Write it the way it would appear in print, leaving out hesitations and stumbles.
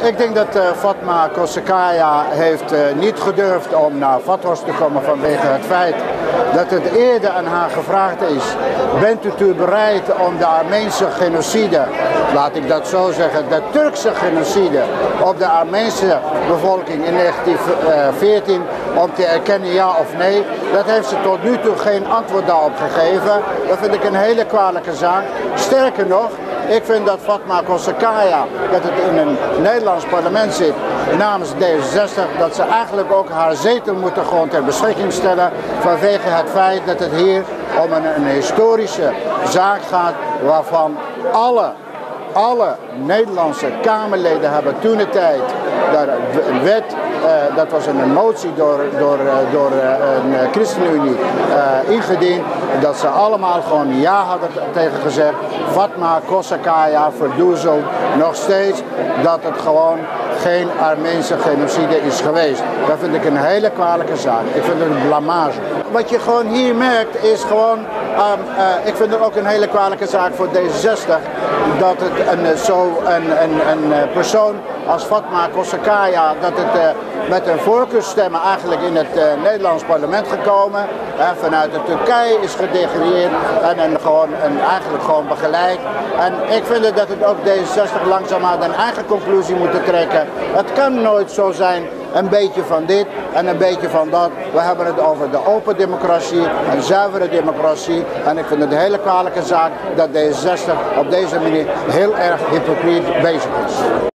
Ik denk dat Fatma Kossakaya heeft niet gedurfd om naar Vathorst te komen vanwege het feit dat het eerder aan haar gevraagd is: bent u bereid om de Armeense genocide, laat ik dat zo zeggen, de Turkse genocide op de Armeense bevolking in 1914 om te erkennen, ja of nee? Dat heeft ze tot nu toe geen antwoord daarop gegeven. Dat vind ik een hele kwalijke zaak. Sterker nog, ik vind dat Fatma Kossakaya, dat het in een Nederlands parlement zit namens D66, dat ze eigenlijk ook haar zetel moeten gewoon ter beschikking stellen vanwege het feit dat het hier om een historische zaak gaat waarvan alle Nederlandse Kamerleden hebben toentertijd een wet, dat was een motie door een ChristenUnie ingediend, dat ze allemaal gewoon ja hadden tegen gezegd: Fatma Kossakaya verdoezelt nog steeds dat het gewoon geen Armeense genocide is geweest. Dat vind ik een hele kwalijke zaak. Ik vind het een blamage. Wat je gewoon hier merkt is gewoon, ik vind het ook een hele kwalijke zaak voor D66, dat het een persoon als Fatma Kossakaya, dat het met een voorkeursstemmen eigenlijk in het Nederlands parlement gekomen, vanuit de Turkije is gedegredeerd en eigenlijk gewoon begeleid. En ik vind dat het ook D66 langzaamaan een eigen conclusie moet trekken. Het kan nooit zo zijn, een beetje van dit en een beetje van dat. We hebben het over de open democratie, een zuivere democratie. En ik vind het een hele kwalijke zaak dat D66 op deze manier heel erg hypocriet bezig is.